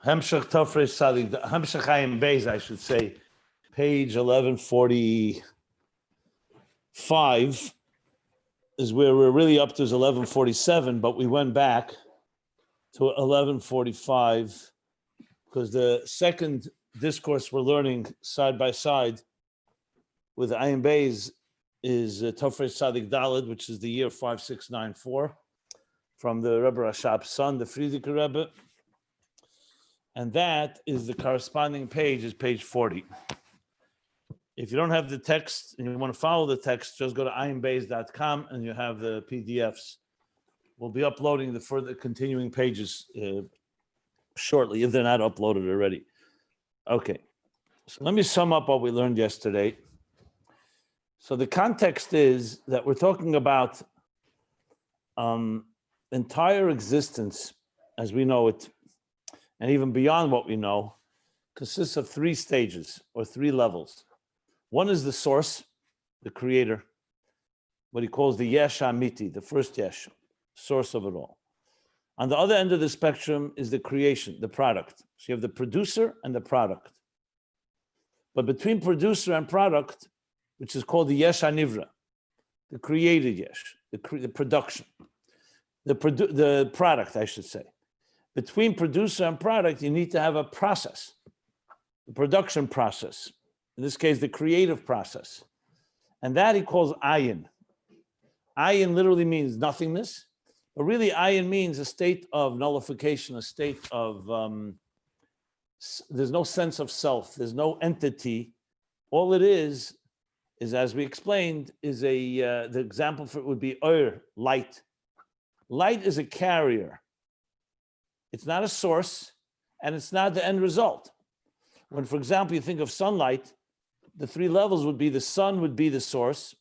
Hemshech Tafresh Sadik, Hemshech Ayin Beis, I should say, page 1145 is where we're really up to is 1147, but we went back to 1145 because the second discourse we're learning side by side with Ayin Beis is Tafresh Sadik Daled, which is the year 5694 from the Rebbe Rashab's son, the Frierdiker Rebbe. And that is the corresponding page, is page 40. If you don't have the text and you want to follow the text, just go to ayinbeis.com and you have the PDFs. We'll be uploading the further continuing pages shortly, if they're not uploaded already. Okay, so let me sum up what we learned yesterday. So the context is that we're talking about entire existence as we know it, and even beyond what we know, consists of three stages or three levels. One is the source, the creator, what he calls the Yesh Amiti, the first Yesh, source of it all. On the other end of the spectrum is the creation, the product. So you have the producer and the product. But between producer and product, which is called the Yesh Anivra, the created Yesh, the production, the product, I should say. Between producer and product, you need to have a process, the production process, in this case, the creative process. And that he calls Ayin. Ayin literally means nothingness, but really Ayin means a state of nullification, a state of, there's no sense of self, there's no entity. All it is as we explained, is the example for it would be light. Light is a carrier. It's not a source, and it's not the end result. When, for example, you think of sunlight, the three levels would be the sun would be the source,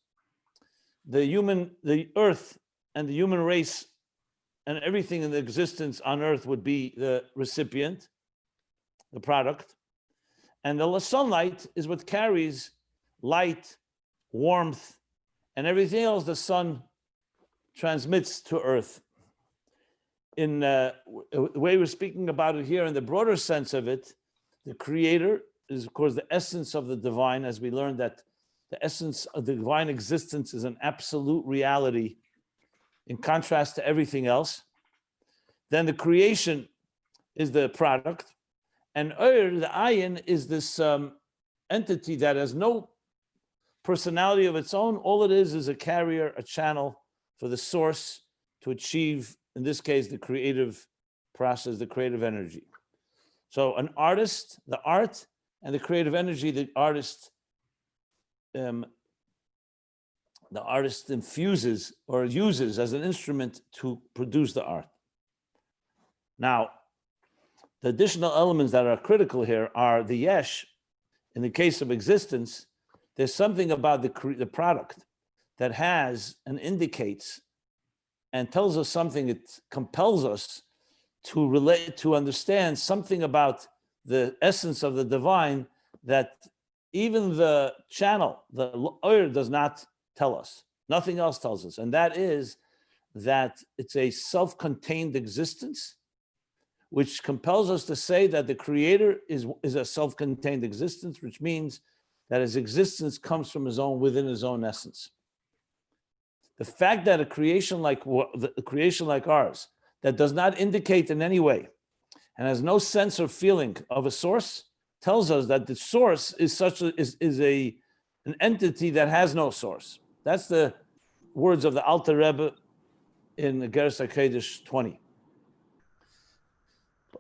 the earth and the human race and everything in the existence on earth would be the recipient, the product. And the sunlight is what carries light, warmth, and everything else the sun transmits to earth. In the way we're speaking about it here, in the broader sense of it, the creator is, of course, the essence of the divine, as we learned that the essence of the divine existence is an absolute reality in contrast to everything else. Then the creation is the product, and the Ayin is this entity that has no personality of its own. All it is a carrier, a channel for the source to achieve, in this case, the creative process, the creative energy. So an artist, the art, and the creative energy, the artist infuses or uses as an instrument to produce the art. Now, the additional elements that are critical here are the yesh. In the case of existence, there's something about the product that has and indicates and tells us something. It compels us to relate, to understand something about the essence of the divine that even the channel, the oir, does not tell us. Nothing else tells us. And that is that it's a self-contained existence, which compels us to say that the creator is a self-contained existence, which means that his existence comes from within his own essence. The fact that a creation like ours, that does not indicate in any way and has no sense or feeling of a source, tells us that the source is an entity that has no source. That's the words of the Alter Rebbe in the Geras HaKodesh 20.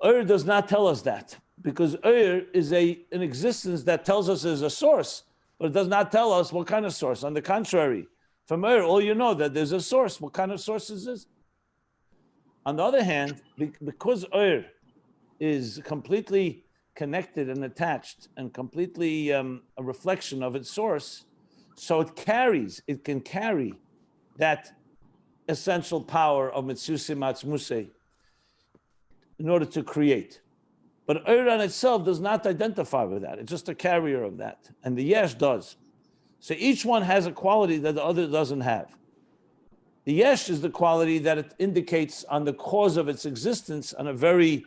Ur does not tell us that, because Ur is an existence that tells us there's a source, but it does not tell us what kind of source. On the contrary, from Ur, all you know that there's a source. What kind of source is this? On the other hand, because Ur is completely connected and attached and completely a reflection of its source, so it can carry that essential power of Metzusi Matzmusei in order to create. But Ur on itself does not identify with that. It's just a carrier of that. And the Yesh does. So each one has a quality that the other doesn't have. The Yesh is the quality that it indicates on the cause of its existence on a very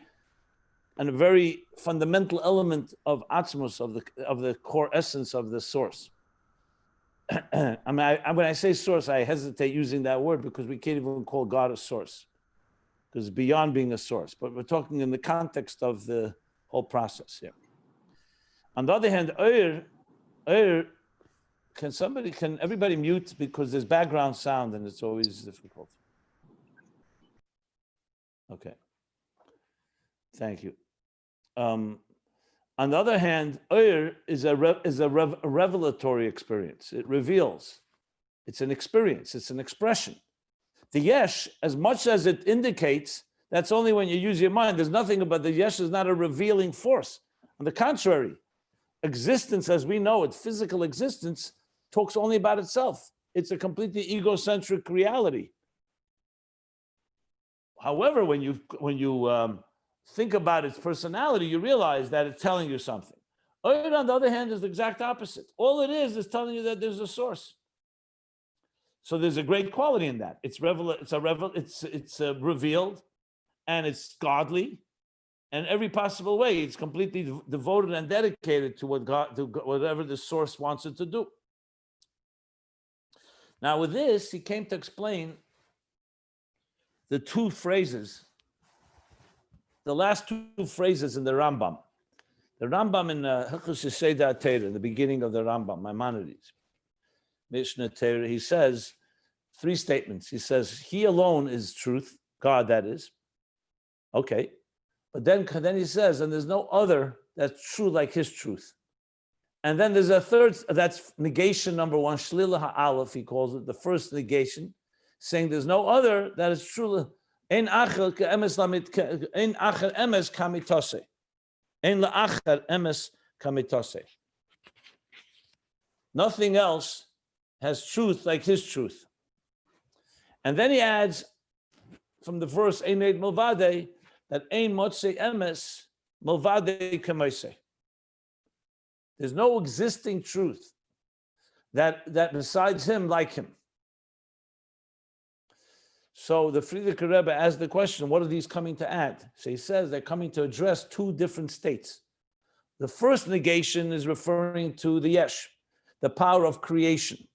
and a very fundamental element of Atzmos, of the core essence of the source. I mean, when I say source, I hesitate using that word because we can't even call God a source, because it's beyond being a source. But we're talking in the context of the whole process here. On the other hand, can everybody mute, because there's background sound and it's always difficult. Okay. Thank you. On the other hand, is a revelatory experience. It reveals. It's an experience. It's an expression. The yesh, as much as it indicates, that's only when you use your mind. There's nothing about the yesh is not a revealing force. On the contrary, existence as we know it, physical existence, talks only about itself. It's a completely egocentric reality. However, when you think about its personality, you realize that it's telling you something. Oyer, on the other hand, is the exact opposite. All it is telling you that there's a source. So there's a great quality in that. It's revealed, and it's godly, and every possible way. It's completely devoted and dedicated to whatever the source wants it to do. Now, with this, he came to explain the two phrases. The last two phrases in the Rambam. The Rambam in Hilchos Yeseda Torah, in the beginning of the Rambam, Maimonides, Mishnah Torah, he says three statements. He says, he alone is truth, God that is. Okay. But then he says, and there's no other that's true like his truth. And then there's a third, that's negation number one, Shlila Ha'alef, he calls it, the first negation, saying there's no other that is true. Ein acher emes kamitose. Ein la'acher emes kamitose. Nothing else has truth like his truth. And then he adds from the verse Ein eid milvade that Ein motze emes milvade kamose. There's no existing truth that besides him like him. So the Frierdiker Rebbe asked the question, what are these coming to add? So he says they're coming to address two different states. The first negation is referring to the yesh, the power of creation.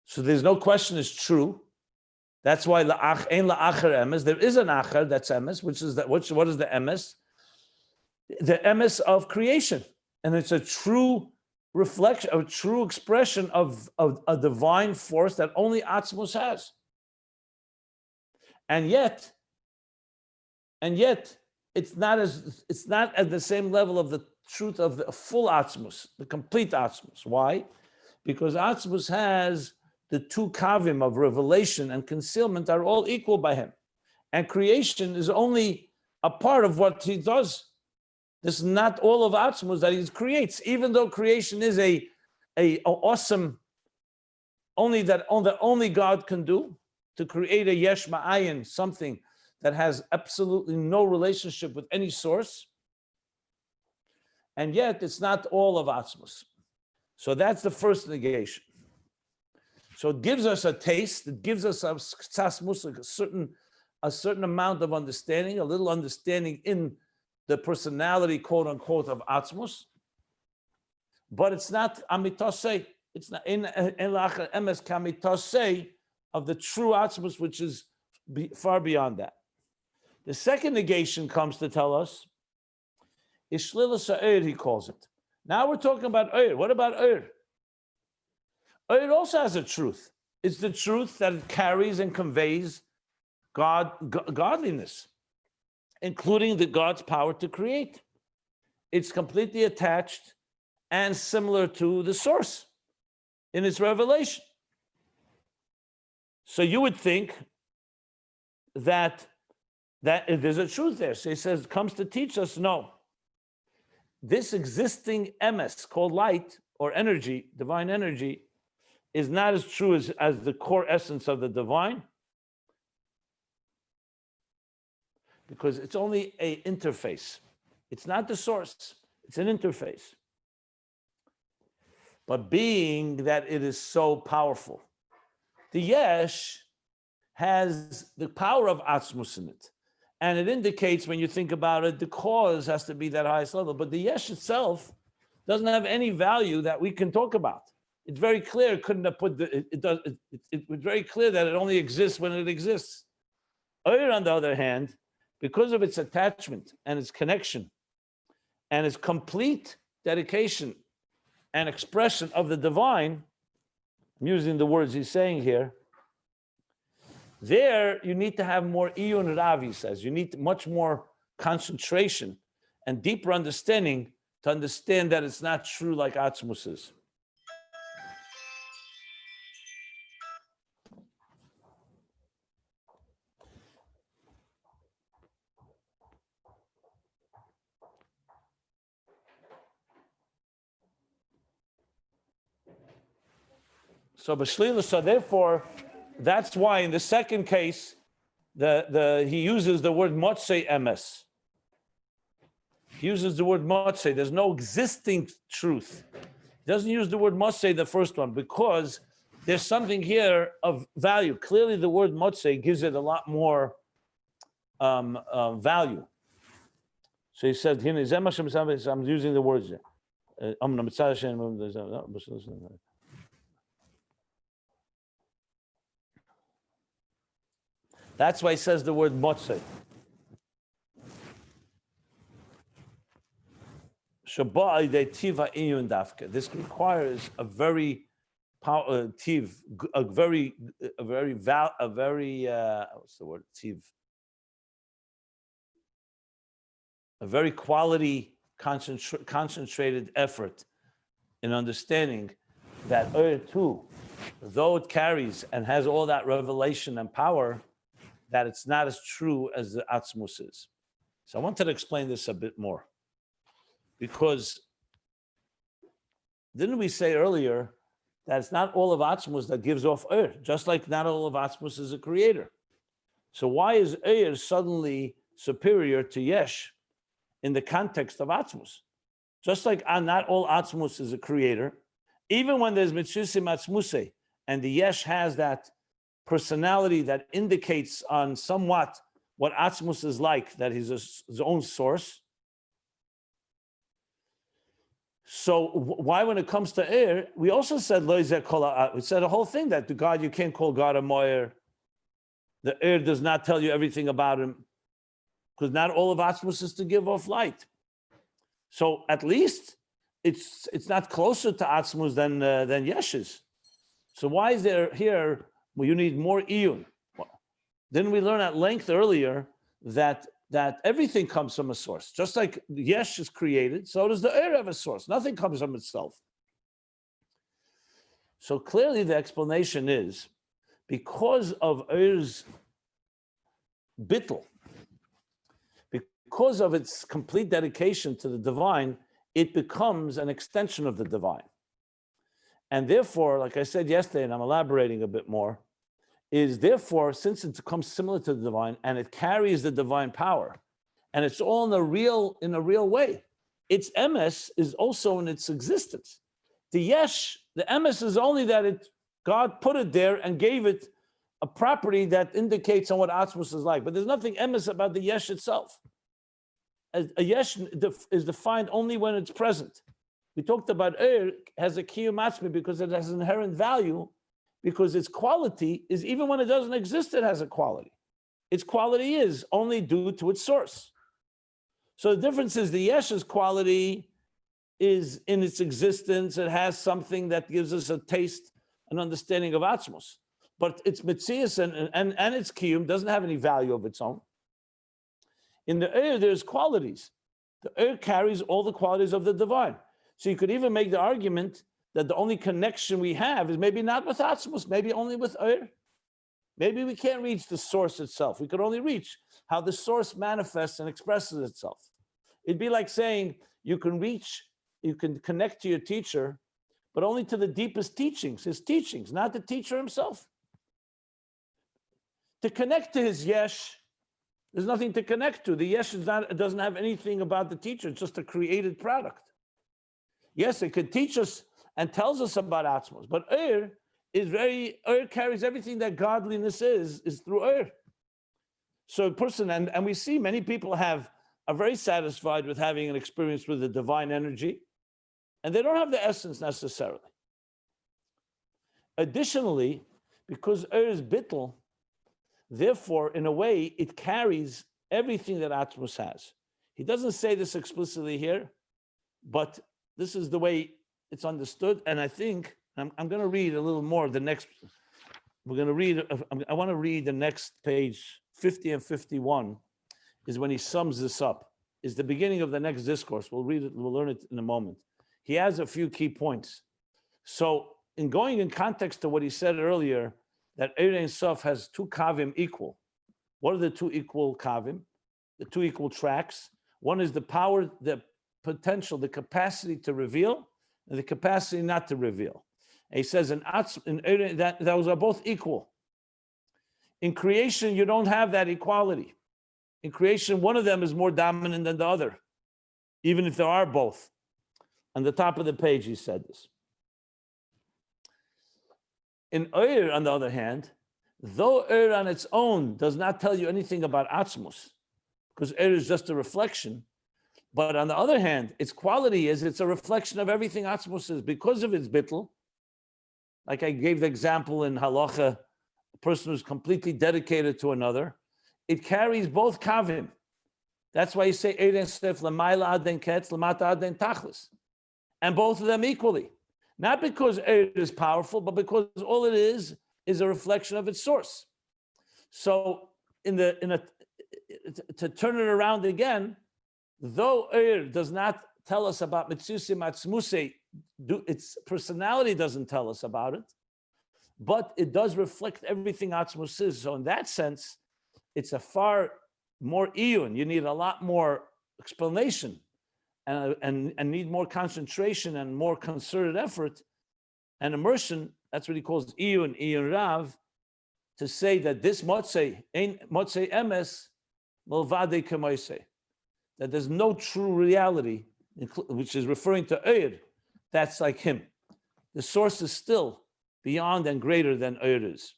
So there's no question it's true. That's why ein la'acher emes. There is an acher that's emes, which is that. What is the emes? The emes of creation, and it's a true reflection, a true expression of a divine force that only Atzmos has. And yet, it's not at the same level of the truth of the full Atzmos, the complete Atzmos. Why? Because Atzmos has the two kavim of revelation and concealment are all equal by him. And creation is only a part of what he does. This is not all of Atzmos that he creates, even though creation is a awesome, only God can do. To create a yesh ma'ayin, something that has absolutely no relationship with any source, and yet it's not all of Atzmos. So that's the first negation. So it gives us a taste, it gives us a certain amount of understanding, a little understanding in the personality, quote unquote, of Atzmos, but it's not amitosei, it's not in lacher emes kamitosei, of the true Atzmos, which is far beyond that. The second negation comes to tell us, is Shlilas Ha'er, he calls it. Now we're talking about Oyer. What about Oyer? Oyer also has a truth. It's the truth that it carries and conveys godliness, including God's power to create. It's completely attached and similar to the source in its revelation. So you would think that there's a truth there. So he says, comes to teach us, no. This existing emes called light or energy, divine energy, is not as true as the core essence of the divine, because it's only an interface. It's not the source, it's an interface. But being that it is so powerful, the yesh has the power of Atzmus in it. And it indicates, when you think about it, the cause has to be that highest level. But the yesh itself doesn't have any value that we can talk about. It's very clear. It couldn't have put it was very clear that it only exists when it exists. Oyer, on the other hand, because of its attachment and its connection and its complete dedication and expression of the divine, I'm using the words he's saying here, there you need to have more iyun rav, he says. You need much more concentration and deeper understanding to understand that it's not true like Atzmus is. So therefore, that's why in the second case, he uses the word motzei emes. He uses the word motzei. There's no existing truth. He doesn't use the word motzei, the first one, because there's something here of value. Clearly, the word motzei gives it a lot more value. So he said, I'm using the words here. That's why he says the word motzei. This requires a very what's the word? Tiv. A very quality, concentrated effort in understanding that too, though it carries and has all that revelation and power, that it's not as true as the Atzmus is. So I wanted to explain this a bit more. Because didn't we say earlier that it's not all of Atzmus that gives off just like not all of Atzmus is a creator. So why is suddenly superior to Yesh in the context of Atzmus? Just like not all Atzmus is a creator, even when there's Mitzusim Atzmuse, and the Yesh has that personality that indicates on somewhat what Atzmus is like, that he's his own source. So why, when it comes to we also said we said the whole thing that the God, you can't call God a moyer. The does not tell you everything about him, because not all of Atzmus is to give off light. So at least it's not closer to Atzmus than Yesh is. So why is there here? Well, you need more iyun. Didn't we learn at length earlier that everything comes from a source? Just like Yesh is created, so does the have a source. Nothing comes from itself. So clearly the explanation is because of Er's bittul, because of its complete dedication to the divine, it becomes an extension of the divine. And therefore, like I said yesterday, and I'm elaborating a bit more, is therefore, since it becomes similar to the divine and it carries the divine power, and it's all in a real way, its emes is also in its existence. The yesh, the emes is only that God put it there and gave it a property that indicates on what Atzmus is like. But there's nothing emes about the yesh itself. A yesh is defined only when it's present. We talked about has a kiyum atzmi because it has inherent value, because its quality is, even when it doesn't exist, it has a quality. Its quality is only due to its source. So the difference is the yesh's quality is in its existence. It has something that gives us a taste, an understanding of Atzmos. But its mitzias and its kiyum doesn't have any value of its own. In the there's qualities. The carries all the qualities of the divine. So you could even make the argument that the only connection we have is maybe not with Atzmos, maybe only with Maybe we can't reach the source itself. We could only reach how the source manifests and expresses itself. It'd be like saying you can connect to your teacher, but only to the deepest teachings, his teachings, not the teacher himself. To connect to his yesh, there's nothing to connect to. The yesh it doesn't have anything about the teacher. It's just a created product. Yes, it could teach us and tells us about Atzmos, but carries everything that godliness is through So a person, and we see many people are very satisfied with having an experience with the divine energy, and they don't have the essence necessarily. Additionally, because is bittul, therefore, in a way, it carries everything that Atmos has. He doesn't say this explicitly here, but this is the way it's understood. And I think I'm going to read a little more. We're going to read, I want to read the next page, 50 and 51, is when he sums this up, is the beginning of the next discourse. We'll read it, we'll learn it in a moment. He has a few key points. So in going in context to what he said earlier, that Eir Ein Sof has two kavim equal. What are the two equal kavim? The two equal tracks. One is the power, the potential, the capacity to reveal, and the capacity not to reveal. And he says that those are both equal. In creation, you don't have that equality. In creation, one of them is more dominant than the other, even if there are both. On the top of the page, he said this. In Eir, on the other hand, though Eir on its own does not tell you anything about Atzmus, because Eir is just a reflection, but on the other hand, its quality is it's a reflection of everything Atzmus is. Because of its bittul, like I gave the example in Halacha, a person who's completely dedicated to another, it carries both kavim. That's why you say Eir Ein Sof l'mayla ad ein ketz, l'mata ad ein tachlis, and both of them equally. Not because Eir is powerful, but because all it is a reflection of its source. So to turn it around again, though Eir does not tell us about Mitzusim Atzmusei, its personality doesn't tell us about it, but it does reflect everything Atzmus is. So in that sense, it's a far more iyun. You need a lot more explanation and need more concentration and more concerted effort and immersion. That's what he calls iyun rav, to say that this motzei emes milvadei k'moisei, that there's no true reality, which is referring to Eir, that's like him. The source is still beyond and greater than Eir is.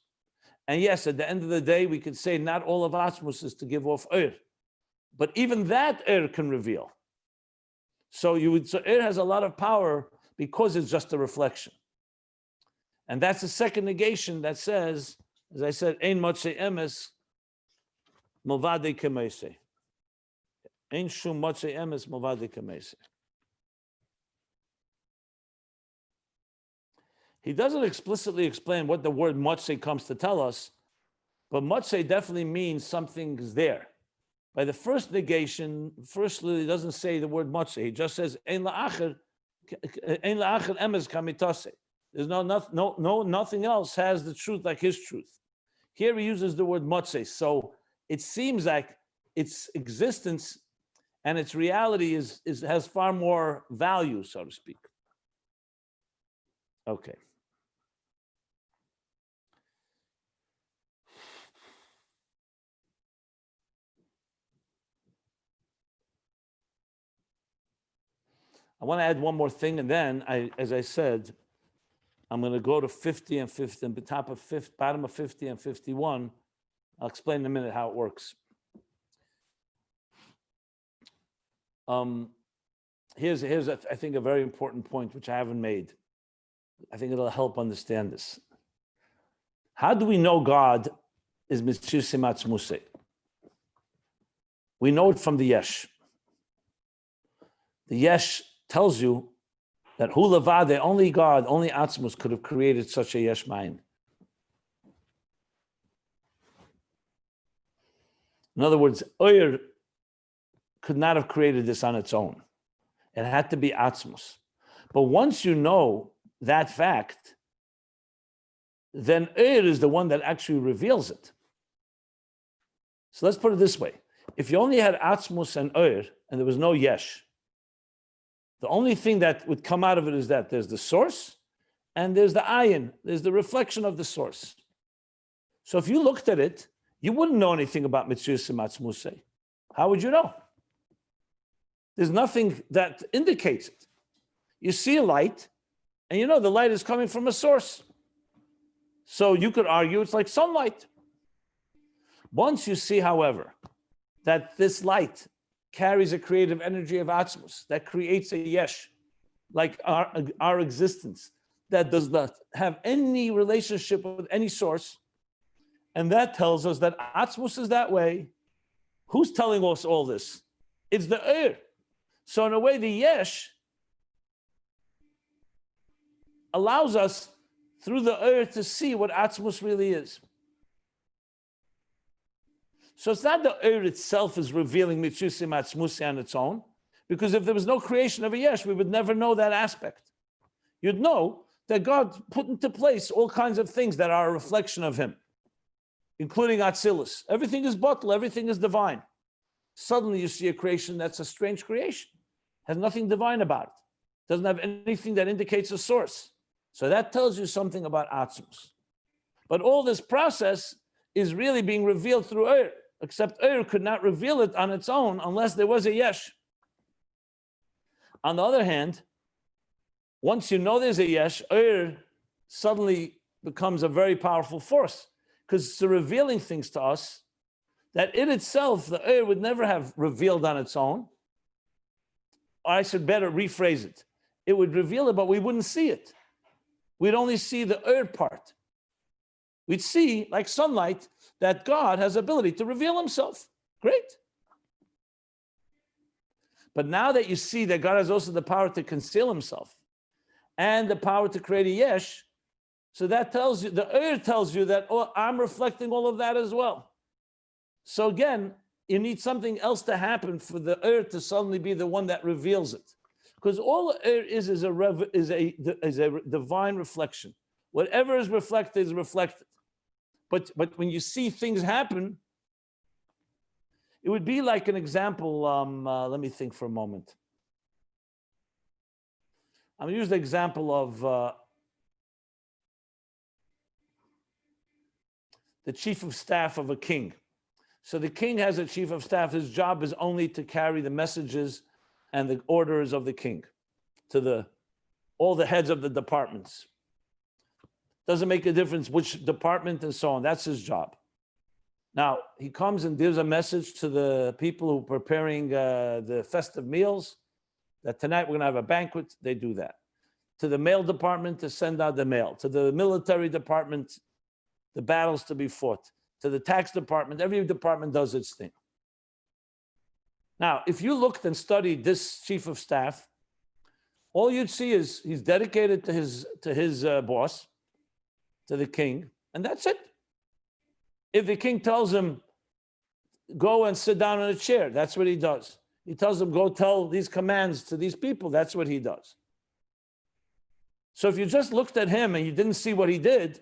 And yes, at the end of the day, we could say not all of Atzmus is to give off Eir, but even that Eir can reveal. So Eir has a lot of power because it's just a reflection. And that's the second negation that says, as I said, Ein motzei emes milvadei k'moisei. Ein shum motzei emes milvadei k'moisei. He doesn't explicitly explain what the word motzei comes to tell us, but motzei definitely means something is there. By the first negation, firstly, he doesn't say the word motzei. He just says ein la'acher emes kamitosei. There's nothing else has the truth like his truth. Here he uses the word motzei. So it seems like its existence and its reality has far more value, so to speak. Okay. I want to add one more thing, and then as I said, I'm going to go to 50 and 50, and bottom of 50 and 51. I'll explain in a minute how it works. Here's I think a very important point which I haven't made. I think it'll help understand this. How do we know God is Mitzusim Atzmusei? We know it from the Yesh. The Yesh tells you that Hu Levadeh, only God, only Atzmus could have created such a Yesh Mayin. In other words, Eir could not have created this on its own. It had to be Atzmus. But once you know that fact, then Eir is the one that actually reveals it. So let's put it this way. If you only had Atzmus and Eir, and there was no Yesh, the only thing that would come out of it is that there's the source and there's the ayin, there's the reflection of the source. So if you looked at it, you wouldn't know anything about Mitzusim Atzmusei. How would you know? There's nothing that indicates it. You see a light, and you know the light is coming from a source. So you could argue it's like sunlight. Once you see, however, that this light carries a creative energy of Atzmus that creates a yesh, like our existence, that does not have any relationship with any source, and that tells us that Atzmus is that way. Who's telling us all this? It's the Ur. So in a way, the yesh allows us through the Ur to see what Atzmus really is. So it's not the Ur itself is revealing Mitzusim Atzmusi on its own, because if there was no creation of a yesh, we would never know that aspect. You'd know that God put into place all kinds of things that are a reflection of him, including Atzilus. Everything is bottle, everything is divine. Suddenly you see a creation that's a strange creation, has nothing divine about it, doesn't have anything that indicates a source. So that tells you something about Atzmus. But all this process is really being revealed through Ur, except Ur could not reveal it on its own unless there was a yesh. On the other hand, once you know there's a yesh, Ur suddenly becomes a very powerful force, because it's revealing things to us that in itself, the Ur would never have revealed on its own. Or I should better rephrase it. It would reveal it, but we wouldn't see it. We'd only see the Ur part. We'd see, like sunlight, that God has ability to reveal himself. Great. But now that you see that God has also the power to conceal himself and the power to create a yesh, so that tells you, the Ur tells you that, oh, I'm reflecting all of that as well. So again, you need something else to happen for the Ur to suddenly be the one that reveals it. Because all Ur is a divine reflection. Whatever is reflected is reflected. But when you see things happen, it would be like an example. Let me think for a moment. I'm going to use the example of the chief of staff of a king. So the king has a chief of staff. His job is only to carry the messages and the orders of the king to all the heads of the departments. Doesn't make a difference which department and so on. That's his job. Now, he comes and gives a message to the people who are preparing the festive meals that tonight we're going to have a banquet. They do that. To the mail department to send out the mail. To the military department, the battles to be fought. To the tax department, every department does its thing. Now, if you looked and studied this chief of staff, all you'd see is he's dedicated to his boss, to the king, and that's it. If the king tells him, go and sit down in a chair, that's what he does. He tells him, go tell these commands to these people, that's what he does. So if you just looked at him and you didn't see what he did,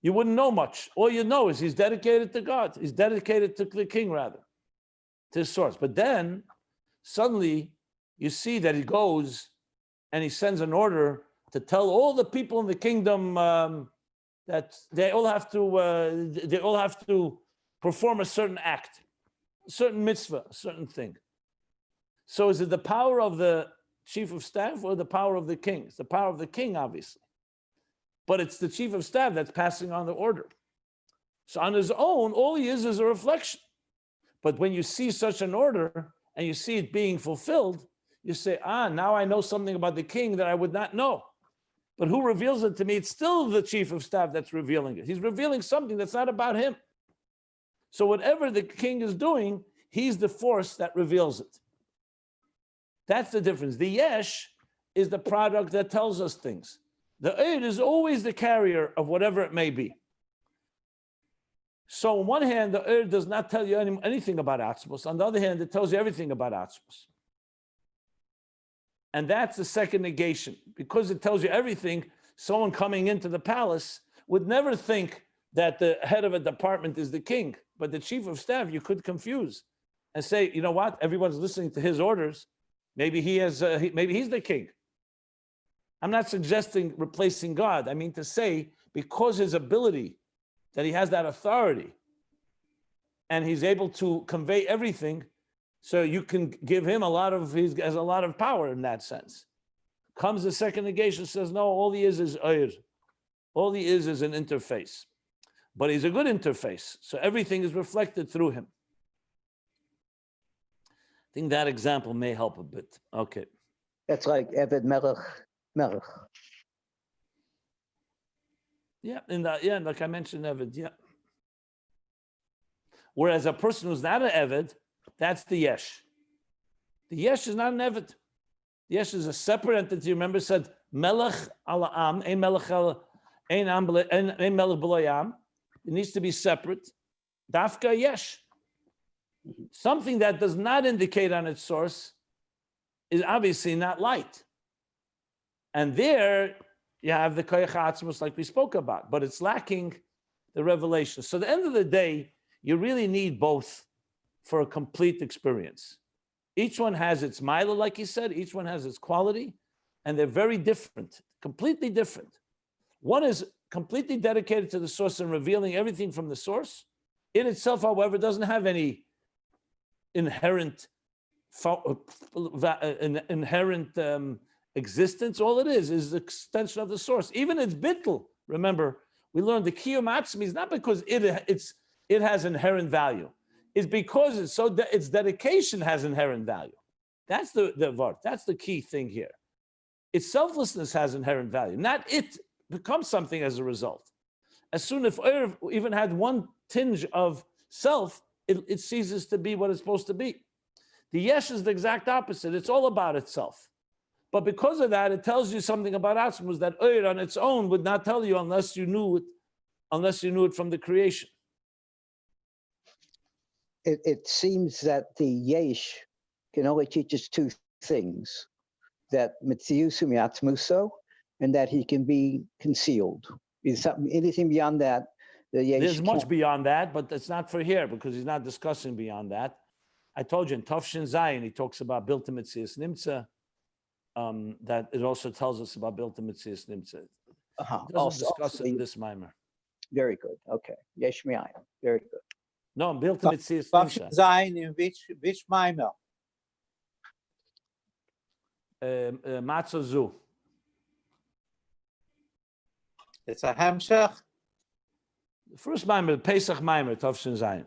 you wouldn't know much. All you know is he's dedicated to God. He's dedicated to the king, rather, to his source. But then suddenly you see that he goes and he sends an order to tell all the people in the kingdom that they all have to perform a certain act, a certain mitzvah, a certain thing. So is it the power of the chief of staff or the power of the king? It's the power of the king, obviously. But it's the chief of staff that's passing on the order. So on his own, all he is a reflection. But when you see such an order and you see it being fulfilled, you say, now I know something about the king that I would not know. But who reveals it to me? It's still the chief of staff that's revealing it. He's revealing something that's not about him. So whatever the king is doing, he's the force that reveals it. That's the difference. The yesh is the product that tells us things. The Eid is always the carrier of whatever it may be. So on one hand, the Eid does not tell you anything about Atzmos. On the other hand, it tells you everything about Atzmos. And that's the second negation. Because it tells you everything, someone coming into the palace would never think that the head of a department is the king. But the chief of staff, you could confuse and say, you know what? Everyone's listening to his orders. Maybe he's the king. I'm not suggesting replacing God. I mean to say, because his ability, that he has that authority, and he's able to convey everything, so you can give him he has a lot of power in that sense. Comes the second negation, says, no, all he is Eir. All he is an interface. but he's a good interface. So everything is reflected through him. I think that example may help a bit. Okay. That's like Eved Melech, Melech. Yeah, like I mentioned, Eved, yeah. Whereas a person who's not an Eved, that's the Yesh. The Yesh is not an Eved. The Yesh is a separate entity. Remember, it said, Melech ala am, ein melech melech b'lo yam. It needs to be separate. Dafka Yesh. Something that does not indicate on its source is obviously not light. And there you have the Koyach Atzmos like we spoke about, but it's lacking the revelation. So at the end of the day, you really need both for a complete experience. Each one has its mila, like he said, each one has its quality, and they're very different, completely different. One is completely dedicated to the source and revealing everything from the source. In itself, however, doesn't have any inherent existence. All it is the extension of the source. Even its bittul, remember, we learned the kiyum atzmi is not because it has inherent value. It's because its dedication has inherent value. That's the vart. That's the key thing here. Its selflessness has inherent value. Not it becomes something as a result. As soon as Erev even had one tinge of self, it ceases to be what it's supposed to be. The Yesh is the exact opposite. It's all about itself. But because of that, it tells you something about Atzmos that Eir on its own would not tell you unless you knew it from the creation. It seems that the Yesh can only teach us two things: that Mitziusum Yatzmuso, and that he can be concealed. Is something anything beyond that? The Yesh There's much beyond that, but it's not for here because he's not discussing beyond that. I told you in Tafshin Zayin, he talks about Bilta Mitzias Nimtza. That it also tells us about Bilta Mitzias Nimtza. It doesn't discuss it in this mimer. Very good. Okay. Yesh Mi'ayim. Very good. No, Bilta Mitzias Tafshin Nimtza. Zayin in which mimer? Matzah Zu. It's a Hamshach. The first mimer, Pesach mimer, Tafshin Zayin.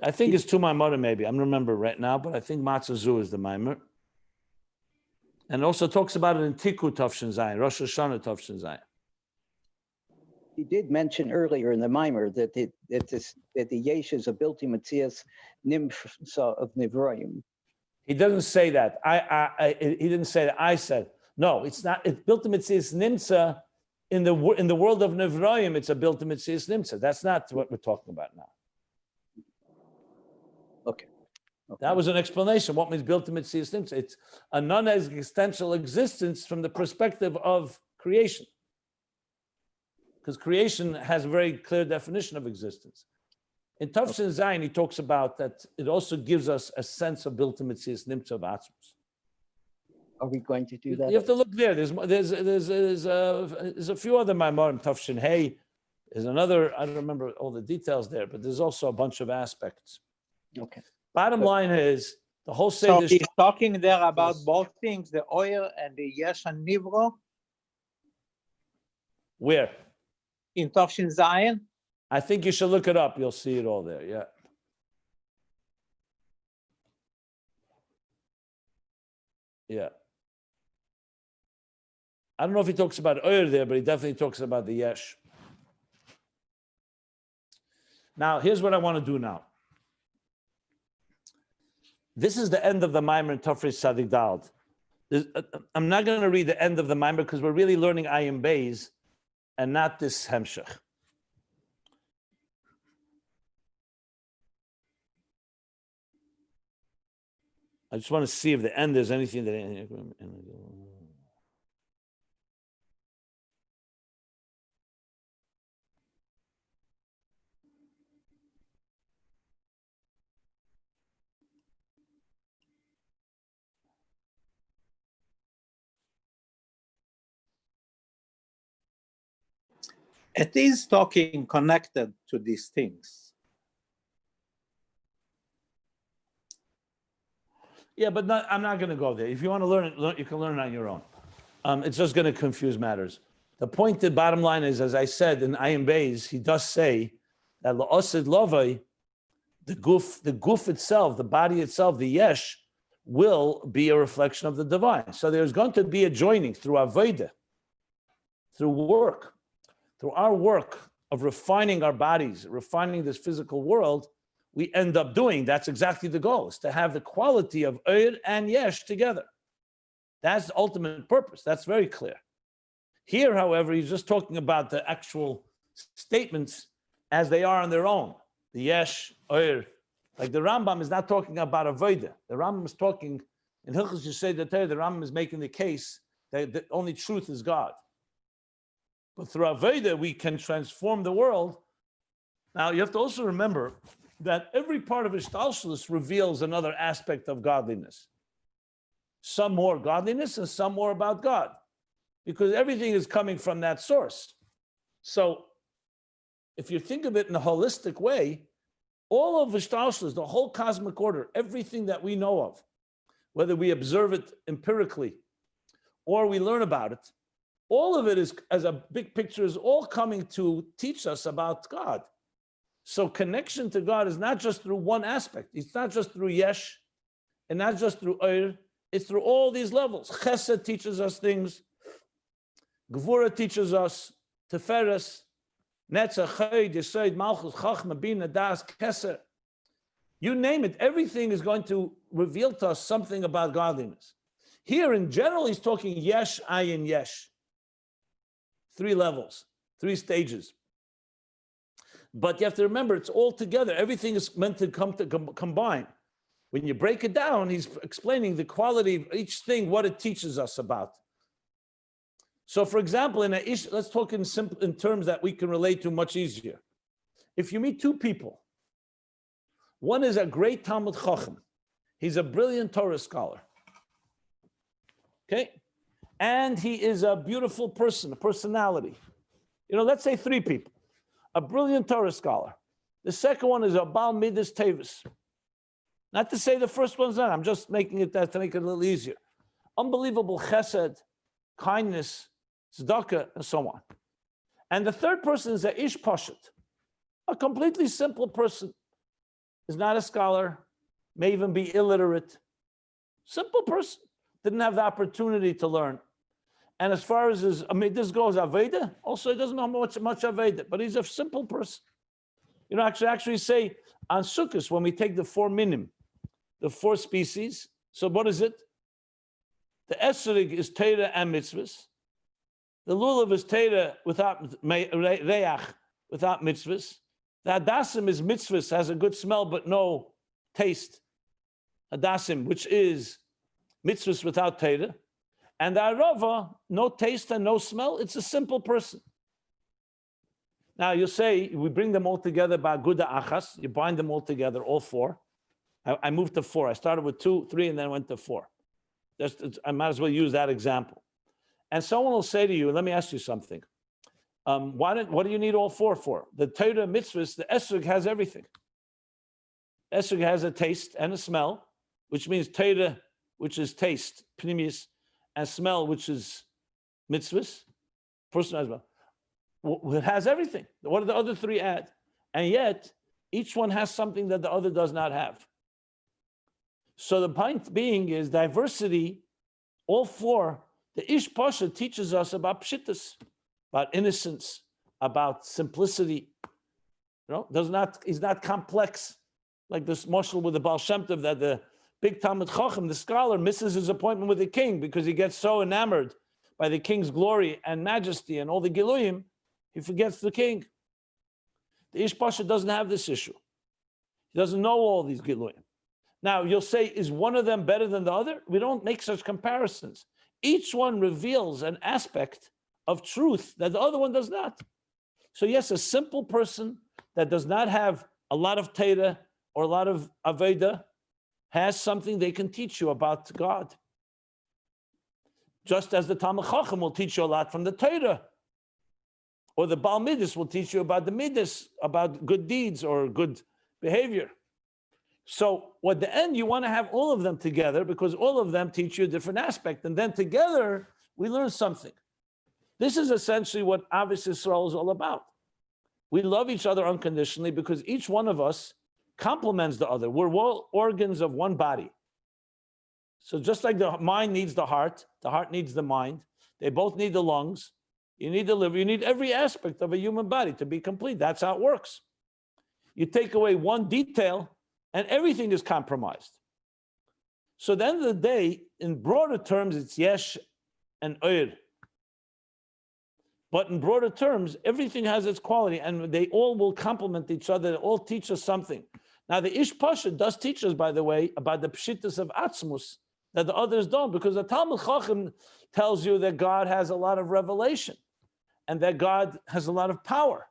I think it's to my mother, maybe. I don't remember right now, but I think Matzah Zu is the mimer. And it also talks about it in Tiku Tafshin Zayin, Rosh Hashanah Tafshin Zayin. He did mention earlier in the mimer that the Yesh is a Bilti Matzias Nimsa of Nivroim. He doesn't say that. He didn't say that. I said no. It's not. It's built to Mitzias Nimsa in the world of Nivroim. It's a built to Mitzias Nimsa. That's not what we're talking about now. Okay. That was an explanation. What means built to Mitzias Nimsa? It's a non-existential existence from the perspective of creation. Because creation has a very clear definition of existence. In Tafshin Zayin, he talks about that it also gives us a sense of built Mitzias Nimtza of Atzmos. Are we going to do that? You have to look there. There's a few other Maimarim, Tafshin Hey. There's another, I don't remember all the details there, but there's also a bunch of aspects. Okay. Bottom line is, the whole So Seder... he's talking there about both things, the oil and the Yesh and Nivro. Where? In Tafshin Zayin. I think you should look it up. You'll see it all there. Yeah. Yeah. I don't know if he talks about oil there, but he definitely talks about the Yesh. Now, here's what I want to do now. This is the end of the Maimer in Tafris Sadik Dald. I'm not going to read the end of the Maimer because we're really learning Ayin Beis and not this Hemshech. I just want to see if the end there's anything that... It is talking connected to these things. Yeah, but I'm not going to go there. If you want to learn it, you can learn it on your own. It's just going to confuse matters. The point, the bottom line is, as I said in Ayin Beis, he does say that la'osid lovai, the goof itself, the body itself, the yesh, will be a reflection of the divine. So there's going to be a joining through avodah, through work, through our work of refining our bodies, refining this physical world. We end up doing, that's exactly the goal, is to have the quality of Oyer and Yesh together. That's the ultimate purpose. That's very clear. Here, however, he's just talking about the actual statements as they are on their own. The Yesh, Oyer. Like the Rambam is not talking about Avodah. The Rambam is talking, in Hilchos Yesod HaTorah, the Rambam is making the case that the only truth is God. But through Avodah, we can transform the world. Now, you have to also remember that every part of Ishtalshalis reveals another aspect of godliness. Some more godliness and some more about God, because everything is coming from that source. So if you think of it in a holistic way, all of Ishtalshalis, the whole cosmic order, everything that we know of, whether we observe it empirically or we learn about it, all of it is, as a big picture, is all coming to teach us about God. So connection to God is not just through one aspect. It's not just through Yesh and not just through Oyer. It's through all these levels. Chesed teaches us things. Gvura teaches us. Teferes, Netzach, Chayid, Yesod, Malchus, Chachma, Bina, Das, Keser. You name it. Everything is going to reveal to us something about godliness. Here, in general, he's talking Yesh, Ayin, Yesh. 3 levels, 3 stages. But you have to remember, it's all together. Everything is meant to come to combine. When you break it down, he's explaining the quality of each thing, what it teaches us about. So, for example, in a ish, let's talk in terms that we can relate to much easier. If you meet 2 people, one is a great Talmud Chacham. He's a brilliant Torah scholar. Okay? And he is a beautiful person, a personality. Let's say 3 people. A brilliant Torah scholar. The second one is a Baal Midas Tevis. Not to say the first one's not, I'm just making it that to make it a little easier. Unbelievable chesed, kindness, tzedakah, and so on. And the third person is a ish pashat, a completely simple person, is not a scholar, may even be illiterate. Simple person, didn't have the opportunity to learn. And as far as this goes, Aveda, also he doesn't know much Aveda, but he's a simple person. Actually say on Sukkot, when we take the 4 minim, the 4 species, so what is it? The esrig is Torah and mitzvahs. The lulav is Torah without reach, without mitzvahs. The hadassim is mitzvahs, has a good smell but no taste. Hadassim, which is mitzvahs without Torah. And the arava, no taste and no smell, it's a simple person. Now you'll say, we bring them all together by Aguda Achas, you bind them all together, all 4. I moved to 4. I started with 2, 3, and then went to 4. I might as well use that example. And someone will say to you, let me ask you something. What do you need all 4 for? The Torah mitzvahs, the esrog has everything. Esrog has a taste and a smell, which means Torah, which is taste, pnimius, and smell, which is mitzvahs, personal as well. It has everything. What do the other 3 add? And yet, each one has something that the other does not have. So the point being is diversity, all 4. The Ish Pasha teaches us about pshittas, about innocence, about simplicity. He's not complex, like this mashal with the Baal Shem Tov, that the big Talmud Chacham, the scholar, misses his appointment with the king because he gets so enamored by the king's glory and majesty and all the Giluyim, he forgets the king. The Ish Pasha doesn't have this issue. He doesn't know all these Giluyim. Now, you'll say, is one of them better than the other? We don't make such comparisons. Each one reveals an aspect of truth that the other one does not. So yes, a simple person that does not have a lot of Torah or a lot of Aveda has something they can teach you about God. Just as the Talmud Chacham will teach you a lot from the Torah, or the Baal Midas will teach you about the Midas, about good deeds or good behavior. So at the end, you want to have all of them together because all of them teach you a different aspect. And then together, we learn something. This is essentially what Ahavas Yisrael is all about. We love each other unconditionally because each one of us complements the other. We're all organs of one body. So just like the mind needs the heart needs the mind, they both need the lungs, you need the liver, you need every aspect of a human body to be complete. That's how it works. You take away one detail and everything is compromised. So at the end of the day, in broader terms, it's yesh and oir. But in broader terms, everything has its quality and they all will complement each other. They all teach us something. Now, the Ish Pasha does teach us, by the way, about the pshittas of Atzmus that the others don't, because the Talmud Chacham tells you that God has a lot of revelation and that God has a lot of power.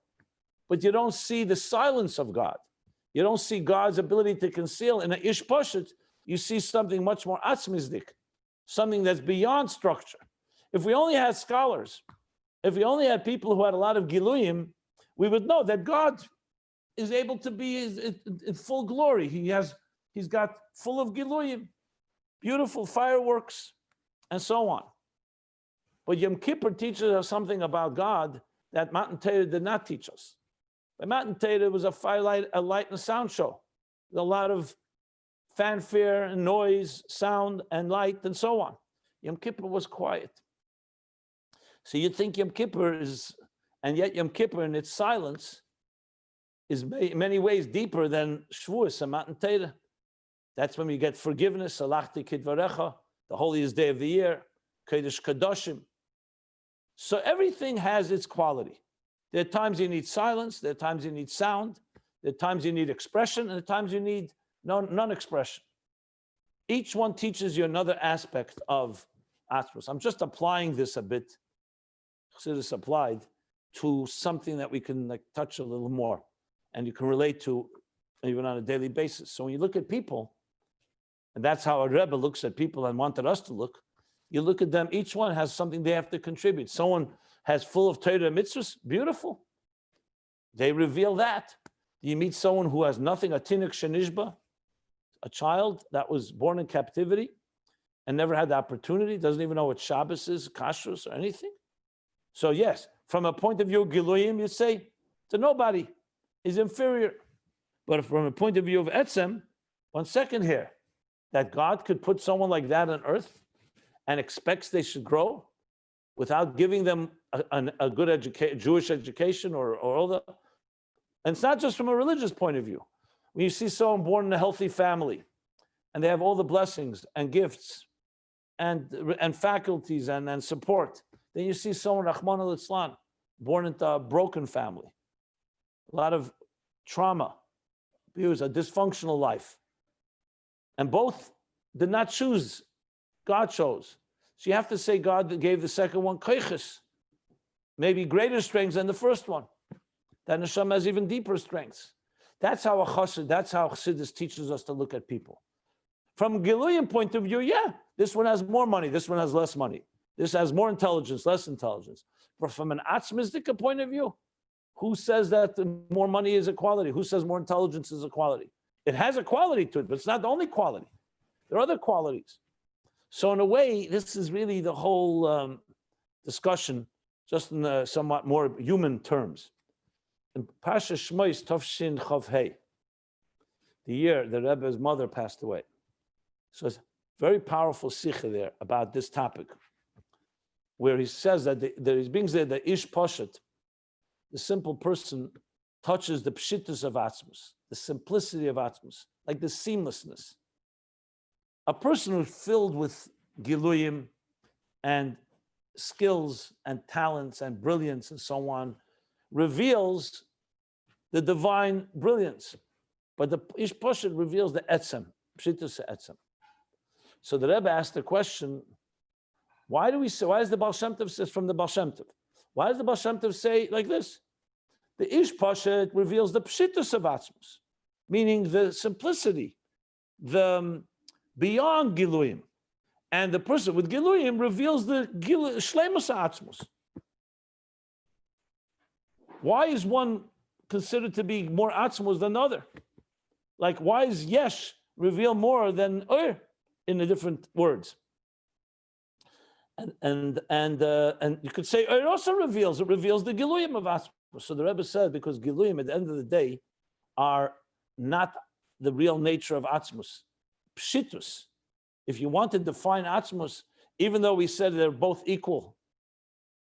But you don't see the silence of God. You don't see God's ability to conceal. In an Ish Pasha, you see something much more atzmizdik, something that's beyond structure. If we only had scholars, if we only had people who had a lot of giluyim, we would know that God is able to be in full glory. He's got full of giluyim, beautiful fireworks, and so on. But Yom Kippur teaches us something about God that Matan Torah did not teach us. By Matan Torah, it was a light and sound show. With a lot of fanfare and noise, sound and light, and so on. Yom Kippur was quiet. So you'd think Yom Kippur is, and yet Yom Kippur in its silence is in many ways deeper than Shavuos and Matan Torah. That's when we get forgiveness, Salachti Kidvarecha, the holiest day of the year, Kodesh Kadoshim. So everything has its quality. There are times you need silence, there are times you need sound, there are times you need expression, and there are times you need non-expression. Each one teaches you another aspect of Atzmos. I'm just applying this a bit, Chassidus applied, to something that we can touch a little more and you can relate to even on a daily basis. So when you look at people, and that's how a Rebbe looks at people and wanted us to look, you look at them, each one has something they have to contribute. Someone has full of Torah and mitzvahs, beautiful. They reveal that. You meet someone who has nothing, a tinuk shenishba, a child that was born in captivity and never had the opportunity, doesn't even know what Shabbos is, kashrus, or anything. So yes, from a point of view of Giluyim, you say, to nobody is inferior. But from a point of view of Etzem, 1 second here, that God could put someone like that on earth and expects they should grow without giving them a good Jewish education or all the, and it's not just from a religious point of view. When you see someone born in a healthy family and they have all the blessings and gifts and faculties and support, then you see someone, Rahman al-Islam, born into a broken family, a lot of trauma, abuse, a dysfunctional life. And both did not choose, God chose. So you have to say God gave the second one koiches, maybe greater strengths than the first one. That neshama has even deeper strengths. That's how a chassid, that's how Chassidus teaches us to look at people. From a Giluyim point of view, yeah, this one has more money, this one has less money. This has more intelligence, less intelligence. But from an atzmistika point of view, who says that more money is a quality? Who says more intelligence is a quality? It has a quality to it, but it's not the only quality. There are other qualities. So in a way, this is really the whole discussion, just in somewhat more human terms. In Pasha Shmois Tafshin Chav Hey, the year the Rebbe's mother passed away. So it's a very powerful sikha there about this topic, where he says that he brings there the Ish Poshet, the simple person, touches the pshittus of Atzmus, the simplicity of Atzmus, like the seamlessness. A person who's filled with Giluyim and skills and talents and brilliance and so on, reveals the divine brilliance. But the Ish Poshet reveals the Etzem, Pshittus Etzem. So the Rebbe asked the question, why is the Baal Shem Tov says from the Baal Shem Tov? Why does the Baal Shem Tov say like this? The Ish Poshet reveals the Pshittus of Atzmus, meaning the simplicity, the beyond Giluyim. And the person with Giluyim reveals the Shleimus Atzmus. Why is one considered to be more Atzmus than the other? Like, why is Yesh reveal more than in the different words? And you could say it also reveals the Giluyim of Atzmus. So the Rebbe said, because Giluyim at the end of the day are not the real nature of Atzmus. Pshitus. If you want to define Atzmus, even though we said they're both equal,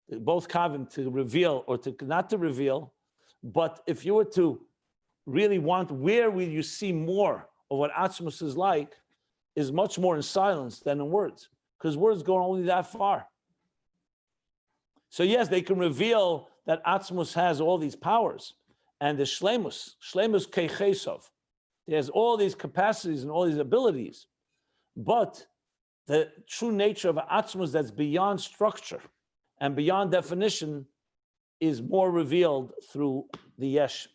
they're both kavim to reveal or to not to reveal, but if you were to really want, where will you see more of what Atzmus is like, is much more in silence than in words, because words go only that far. So yes, they can reveal that Atzmus has all these powers, and the Shlemus Keichesov, he has all these capacities and all these abilities, but the true nature of Atzmus that's beyond structure and beyond definition is more revealed through the Yesh.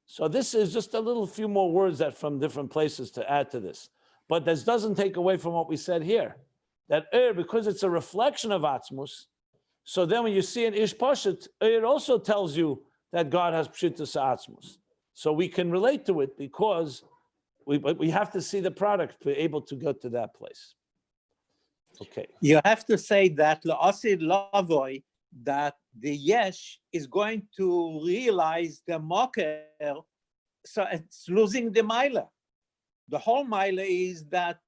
So this is just a little few more words that from different places to add to this. But this doesn't take away from what we said here, that because it's a reflection of Atzmus, so then when you see an Ish Pashat, it also tells you that God has Pshitus Atzmus. So we can relate to it because we have to see the product to be able to get to that place. Okay. You have to say that La'asid Lavoy, that the Yesh is going to realize the Moker, so it's losing the Mila. The whole Mila is that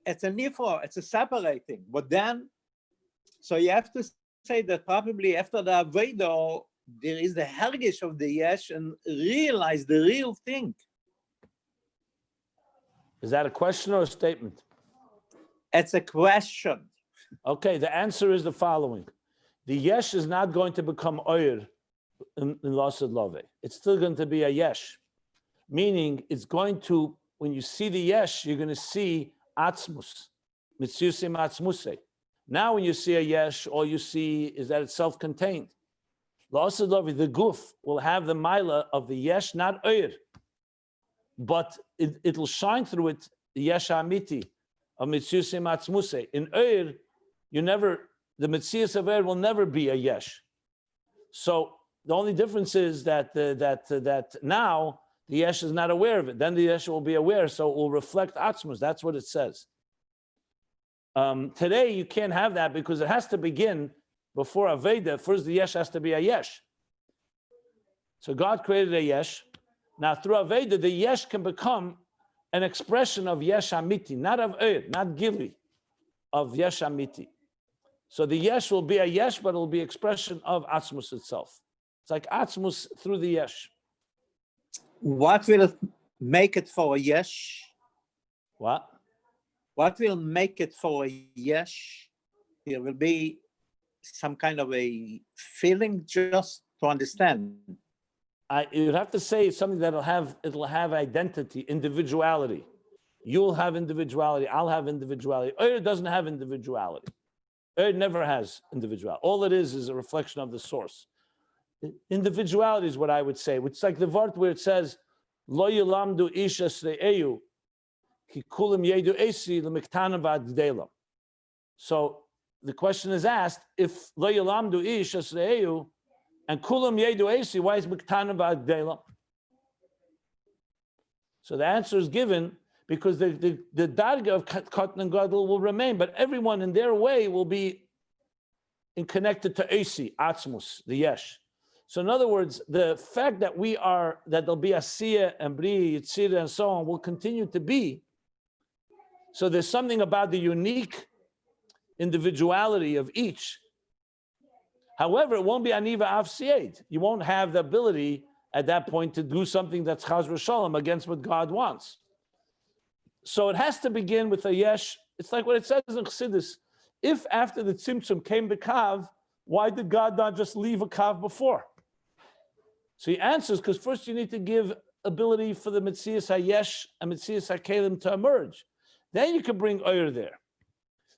it's a Nifro, it's a separating. But then, so you have to say that probably after the Avedo, there is the Hergish of the Yesh and realize the real thing. Is that a question or a statement? It's a question. Okay, the answer is the following. The Yesh is not going to become Oyer in Lasad Love. It's still going to be a Yesh. Meaning it's going to, when you see the Yesh, you're going to see Atzmus. Mitziusim Atzmuse. Now when you see a Yesh, all you see is that it's self-contained. Lasad Love, the Guf, will have the Mila of the Yesh, not Oyer. But it'll shine through it, the Yesh Amiti of Mitziusim Atzmuse. In Oyer, the Metzius of Oyer will never be a Yesh. So the only difference is that now the Yesh is not aware of it. Then the Yesh will be aware, so it will reflect Atzmus. That's what it says. Today, you can't have that because it has to begin before Aveda. First, the Yesh has to be a Yesh. So God created a Yesh. Now, through Aveda, the Yesh can become an expression of Yesh Amiti, not of Oyer, not Gili, of Yesh Amiti. So the Yesh will be a Yesh, but it will be expression of Atzmus itself. It's like Atzmus through the Yesh. What will make it for a Yesh? What? What will make it for a Yesh? There will be some kind of a feeling just to understand. You'd have to say something that'll have identity, individuality. You'll have individuality, I'll have individuality. Oyer doesn't have individuality. Oyer never has individuality. All it is a reflection of the source. Individuality is what I would say. It's like the Vart where it says, Lo yilamdu isha sre'eyu, ki kulim yedu esi l'miktana v'ad. So the question is asked, if Lo yilamdu isha sre'eyu, and kulam yedu esi, why is miktana v'ad? So the answer is given because the darga of Katan and Gadol will remain, but everyone in their way will be connected to Esi, Atzmus, the Yesh. So in other words, the fact that that there'll be Asiya and Bri, Yitzira, and so on will continue to be. So there's something about the unique individuality of each. However, it won't be Aniva Av Sied. You won't have the ability at that point to do something that's Chaz V'Shalom against what God wants. So it has to begin with a Yesh. It's like what it says in Chassidus. If after the Tzimtzum came the Kav, why did God not just leave a Kav before? So he answers, because first you need to give ability for the Metzias HaYesh and Metzias HaKelim to emerge. Then you can bring Oyer there.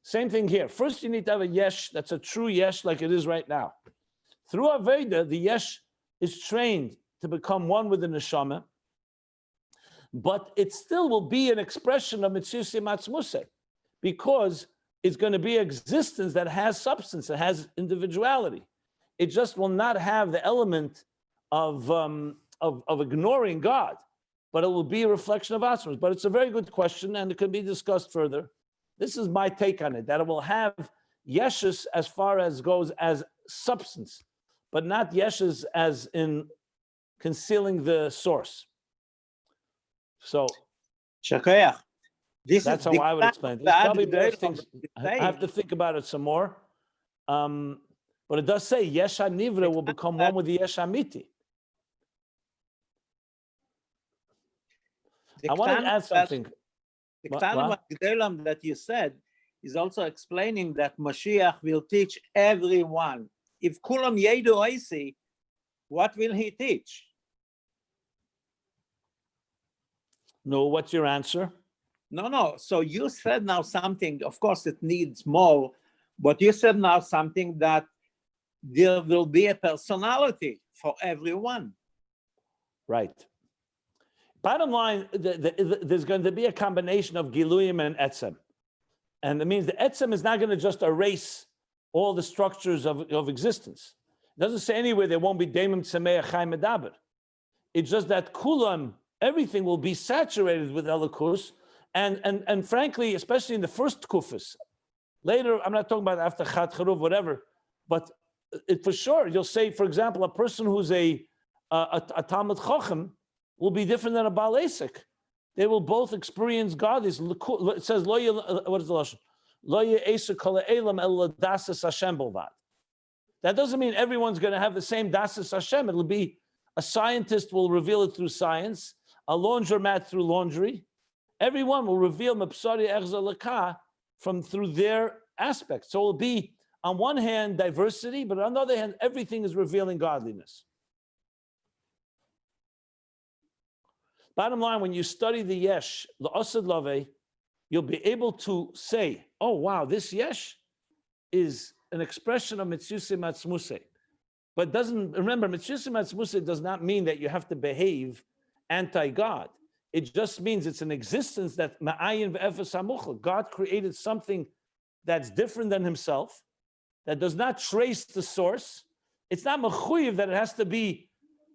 Same thing here. First you need to have a Yesh that's a true Yesh like it is right now. Through Aveda, the Yesh is trained to become one with the Neshama, but it still will be an expression of Metzias Atzmuse, because it's going to be existence that has substance, that has individuality. It just will not have the element of ignoring God, but it will be a reflection of Atzmus. But it's a very good question, and it can be discussed further. This is my take on it, that it will have yeshus as far as goes as substance, but not yeshus as in concealing the source. So Shakoyach. This that's is how I would explain it. There's probably more things. I have to think about it some more. But it does say Yesh HaNivra will become one with the Yesh HaMiti. I want to add something. The Ktanim HaGedolim that you said is also explaining that Mashiach will teach everyone. If Kulam Yedu Oisi, what will he teach? No, what's your answer? No. So you said now something, of course it needs more, but you said now something that there will be a personality for everyone. Right. Bottom line, there's going to be a combination of Giluyim and Etzem. And it means the Etzem is not going to just erase all the structures of existence. It doesn't say anywhere there won't be Daimim Tzemeach Chai Medaber. It's just that Kulam, everything will be saturated with Elokus. And frankly, especially in the first Kufis, later, I'm not talking about after Chat Charuv, whatever, but for sure, you'll say, for example, a person who's a Talmud Chochem will be different than a Baal Esek. They will both experience God. It says, what is the Lashon? Lo ye'esek kol ha'elam el dasas Hashem bilvad. That doesn't mean everyone's going to have the same dasas Hashem. It'll be a scientist will reveal it through science, a laundromat through laundry. Everyone will reveal mepsari echza lekah from through their aspects. So it'll be, on one hand, diversity, but on the other hand, everything is revealing godliness. Bottom line, when you study the yesh, l'osad lave, you'll be able to say, oh, wow, this yesh is an expression of mitzvusei matzmusei. But remember, mitzvusei matzmusei does not mean that you have to behave anti-God. It just means it's an existence that ma'ayin ve'efes hamuchal. God created something that's different than himself, that does not trace the source. It's not mechuyev that it has to be,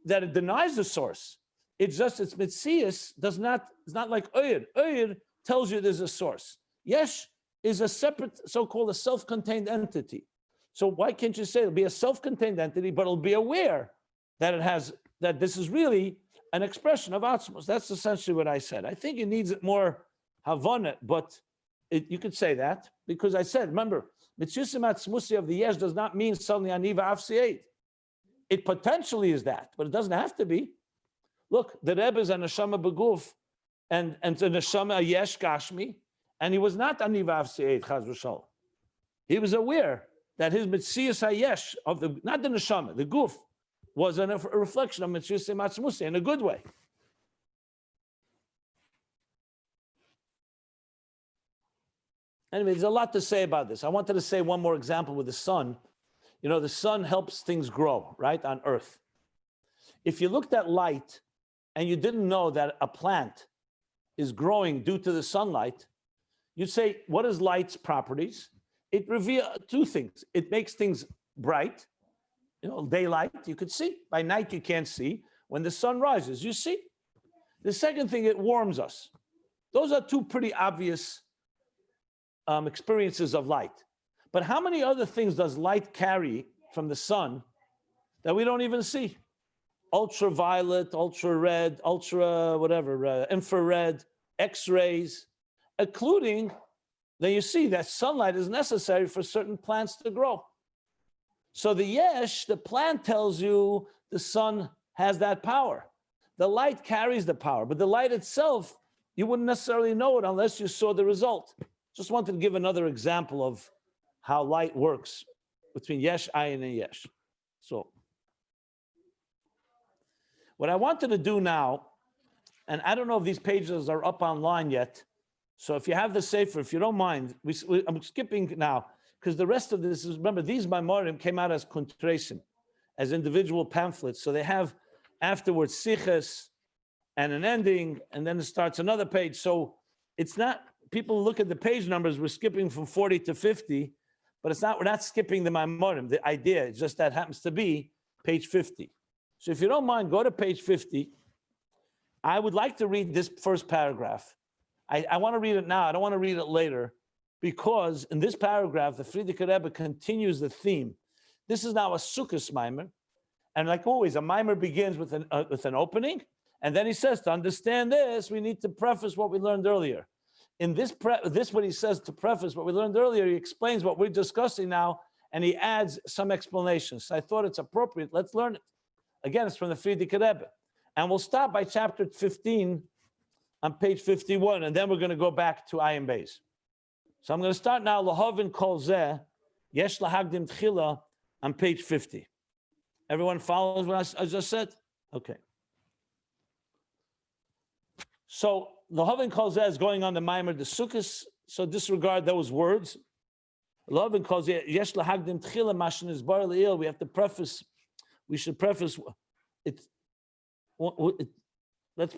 that it denies the source. It's just, its mitzias it's not like Oyer. Oyer tells you there's a source. Yesh is a separate, so-called a self-contained entity. So why can't you say it'll be a self-contained entity, but it'll be aware that that this is really an expression of Atzmos. That's essentially what I said. I think it needs more Havana, but you could say that, because I said, remember, Mitzvusei Atzmusi of the Yesh does not mean suddenly Aniva Afsiait. It potentially is that, but it doesn't have to be. Look, the Rebbe is a neshama beguf, and a neshama a yesh gashmi, and he was not aniva avseid chaz v'shalom. He was aware that his mitzias hayesh of the, not the neshama, the guf, was a reflection of mitzias matzmusi in a good way. Anyway, there's a lot to say about this. I wanted to say one more example with the sun. You know, the sun helps things grow, right, on Earth. If you looked at light, and you didn't know that a plant is growing due to the sunlight, you'd say, what is light's properties? It reveals two things. It makes things bright. You know, daylight, you could see. By night, you can't see. When the sun rises, you see. The second thing, it warms us. Those are two pretty obvious experiences of light. But how many other things does light carry from the sun that we don't even see? Ultraviolet, ultra red, ultra whatever, infrared, X-rays, including, then you see that sunlight is necessary for certain plants to grow. So the yesh, the plant tells you the sun has that power. The light carries the power, but the light itself, you wouldn't necessarily know it unless you saw the result. Just wanted to give another example of how light works between yesh, ayin, and yesh. So what I wanted to do now, and I don't know if these pages are up online yet, so if you have the Sefer, if you don't mind, I'm skipping now, because the rest of this is, remember, these Maimorim came out as Kuntresim, as individual pamphlets, so they have afterwards Siches and an ending, and then it starts another page. So it's not, people look at the page numbers, we're skipping from 40 to 50, but it's not, we're not skipping the Maimorim. The idea is just that happens to be page 50. So if you don't mind, go to page 50. I would like to read this first paragraph. I want to read it now. I don't want to read it later because in this paragraph, the Frierdiker Rebbe continues the theme. This is now a Sukkos Maimer, and like always, a Maimer begins with an opening, and then he says, to understand this, we need to preface what we learned earlier. In this what he says to preface what we learned earlier, he explains what we're discussing now, and he adds some explanations. So I thought it's appropriate. Let's learn it. Again, it's from the Frierdiker Rebbe. And we'll stop by chapter 15 on page 51, and then we're going to go back to Ayin Beis. So I'm going to start now, Lahavin Kol Zeh, Yesh Lahagdim Tchila, on page 50. Everyone follows what I just said? Okay. So Lahavin Kol Zeh is going on the Maimer the Sukkos, so disregard those words. Lahavin Kol Zeh, Yesh Lahagdim Tchila, Mashin is Bar Le'il. We have to preface, we should preface it. Let's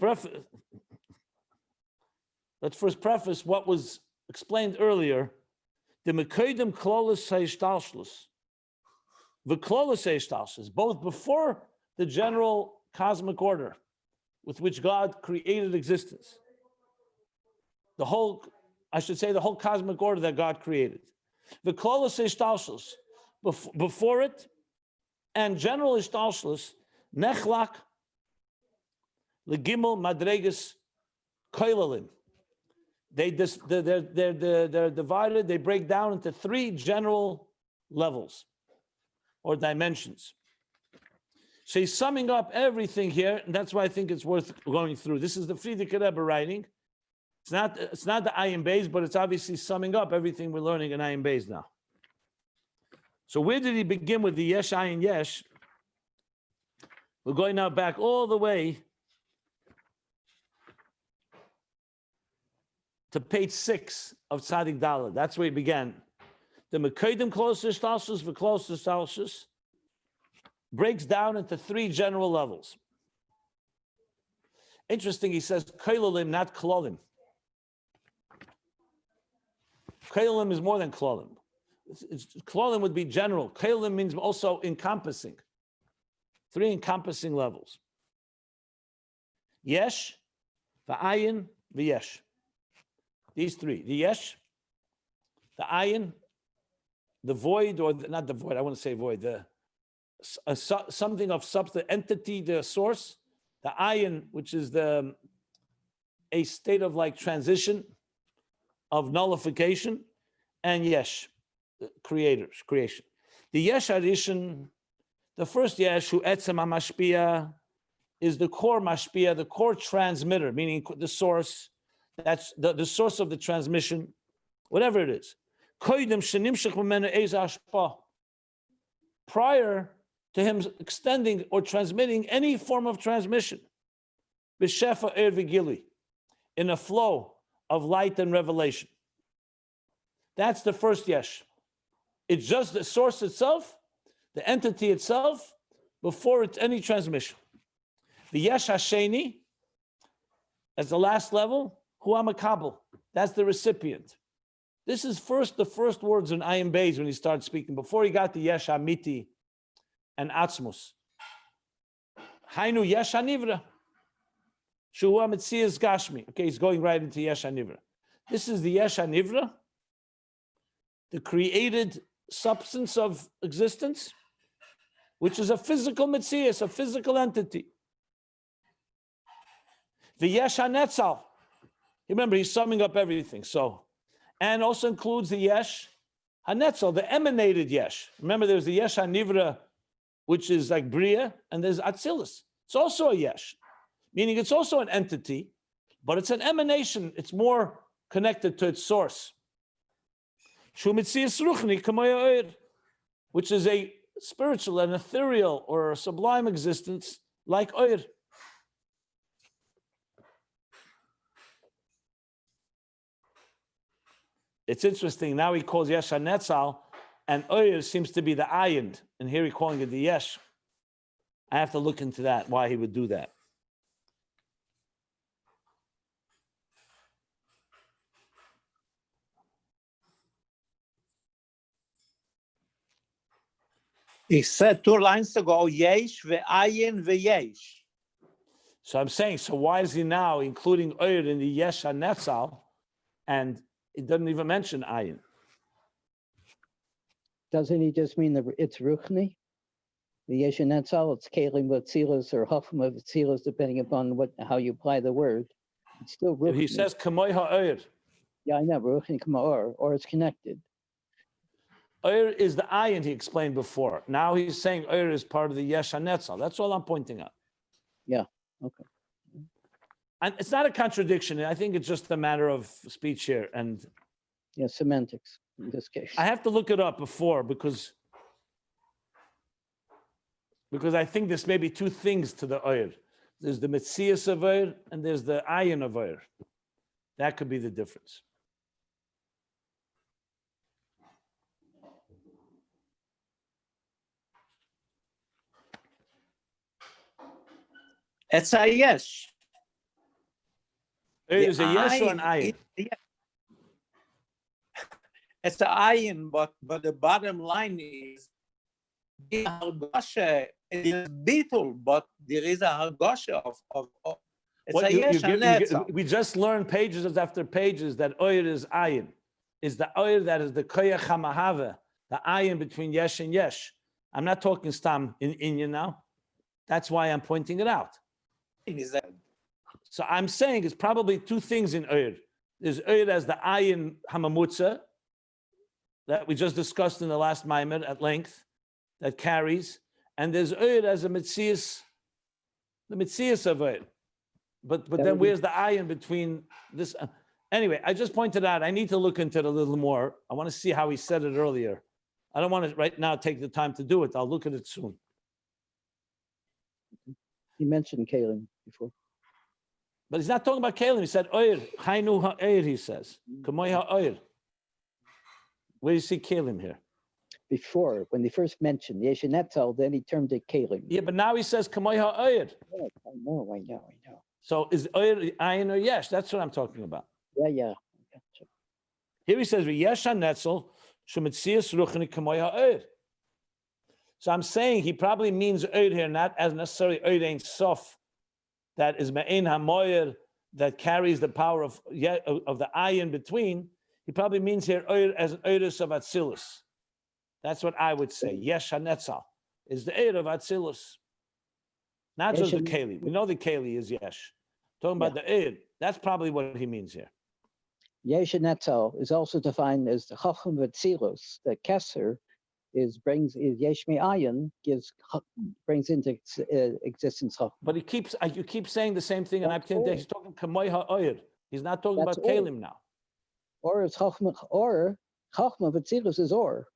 first preface what was explained earlier. The Mekodim Klolos Seishtalshlus, the Klolos Seishtalshlus, both before the general cosmic order with which God created existence. The whole cosmic order that God created. The Klolos Seishtalshlus, before it, and general Ishtalshlus, Nechlak, Legimel Madregas Koilalim. They're divided, they break down into three general levels or dimensions. So he's summing up everything here, and that's why I think it's worth going through. This is the Frierdiker Rebbe writing. It's not the Ayin Beis, but it's obviously summing up everything we're learning in Ayin Beis now. So where did he begin with the Yesh Ayin Yesh? We're going now back all the way to page 6 of Tzadik Daled. That's where he began. The Mekodim Klolos Seishtalshlus, the Klolos Seishtalshlus, breaks down into three general levels. Interesting, he says Koilalim, not Klolim. Koilalim is more than Klolim. Klolim would be general. Koilalim means also encompassing. Three encompassing levels. Yesh, V'ayin, V'yesh. These three, the Yesh, the Ayin, the void, or not the void, I want to say void, something of substance, entity, the source, the Ayin, which is a state of like transition, of nullification, and Yesh, the creation. The Yesh Arishan, the first Yesh, who Etzem HaMashpia, is the core Mashpia, the core transmitter, meaning the source. That's the source of the transmission, whatever it is. Prior to him extending or transmitting any form of transmission, in a flow of light and revelation. That's the first Yesh. It's just the source itself, the entity itself, before it's any transmission. The Yesh Hasheni, as the last level, Hu HaMakabel, that's the recipient. This is the first words in Ayin Beis when he starts speaking, before he got the Yesh HaMiti and Atzmus. Hainu Yesh HaNivra, Shu HaMetzias Gashmi. Okay, he's going right into Yesh HaNivra. This is the Yesh HaNivra, the created substance of existence, which is a physical Metzias, a physical entity. The Yesh HaNetzal. Remember, he's summing up everything. So, and also includes the Yesh HaNetzal, the emanated Yesh. Remember, there's the Yesh HaNivra, which is like Bria, and there's Atzilus. It's also a Yesh, meaning it's also an entity, but it's an emanation. It's more connected to its source. Which is a spiritual and ethereal or a sublime existence like Oir. It's interesting, now he calls Yesh HaNetzal, and Oyer seems to be the Ayin, and here he's calling it the Yesh. I have to look into that, why he would do that. He said 2 lines ago, Yesh ve'ayin ve'yesh. So I'm saying, so why is he now including Oyer in the Yesh HaNetzal? And it doesn't even mention ayin. Doesn't he just mean that it's ruchni? The yesh and netzal, it's kelim v'tzilas or chachma v'tzilas, depending upon how you apply the word. It's still ruchni. He says kamoy ha'oir. Yeah, I know, ruchni kama or it's connected. Oir is the ayin he explained before. Now he's saying oir is part of the yesh hanetzal. That's all I'm pointing out. Yeah, okay. And it's not a contradiction. I think it's just a matter of speech here. And Yeah, semantics in this case. I have to look it up before because I think there's maybe two things to the oir. There's the metzias of oir and there's the ayin of oir. That could be the difference. It's a yesh. Oir is a yes or an ayin ayin? It's a ayin, but the bottom line is the hargosha is beetle, but there is a hargosha of it's What a yesh and netzal. we just learned pages after pages that oir is ayin. Is the oir that is the koyach hamahava, the ayin between yesh and yesh. I'm not talking stam in Inyan now. That's why I'm pointing it out. Is that So I'm saying it's probably two things in oir. There's oir as the ayin hamamutza that we just discussed in the last maimer at length, that carries, and there's oir as a mitzias, the mitzias of oir. But then where's the ayin between this? Anyway, I just pointed out, I need to look into it a little more. I want to see how he said it earlier. I don't want to right now take the time to do it. I'll look at it soon. He mentioned kelim before. But he's not talking about Kalim. He said oir, hainu ha'oir, he says. Kamoy ha'oir. Where do you see Kalim here? Before, when they first mentioned yesh and netzal, then he termed it kelim. Yeah, but now he says kamoy ha'oir. Yeah, I know. So is oir ayin or yesh? That's what I'm talking about. Yeah. Gotcha. Here he says, v'yesh ha'netzel, shemitzias ruchni kamoy ha'oir. So I'm saying he probably means oir here, not as necessarily oir ein sof, that is me'ein ha'moyer, that carries the power of the ayin between. He probably means here oir as an oiris of atzilus. That's what I would say. Yesh hanetzal is the oir of atzilus, not just the keli. We know the keli is yesh. Talking about the oir, that's probably what he means here. Yesh and netzal is also defined as the chacham v'tzilus. The keser is yesh me'ayin brings into existence chacham. But you keep saying the same thing, and he's talking kamoy ha'oir. He's not talking about kelim now. Or is chachma v'tzilus is or.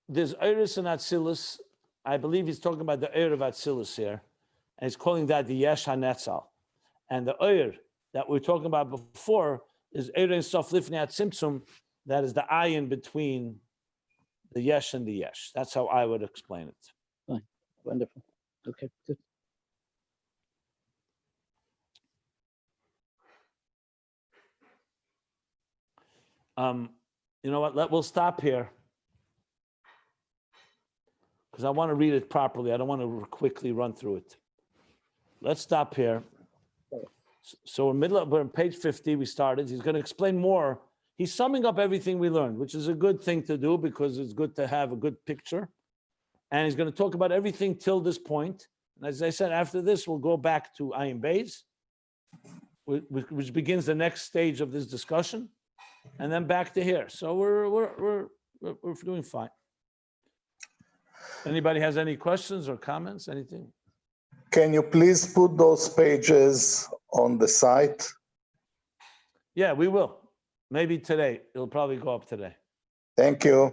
There's oiris and atzilus. I believe he's talking about the oir of atzilus here, and he's calling that the yesh hanetzal. And the oir that we were talking about before is oir and sof lifnei atzimtzum. That is the ayin between the yesh and the yesh. That's how I would explain it. Fine, wonderful. Okay, good. You know what? We'll stop here because I want to read it properly. I don't want to quickly run through it. Let's stop here. So we're on page 50. We started. He's going to explain more. He's summing up everything we learned, which is a good thing to do because it's good to have a good picture. And he's going to talk about everything till this point. And as I said, after this, we'll go back to Ayin Beis, which begins the next stage of this discussion, and then back to here. So we're doing fine. Anybody has any questions or comments? Anything? Can you please put those pages on the site? Yeah, we will. Maybe today. It'll probably go up today. Thank you.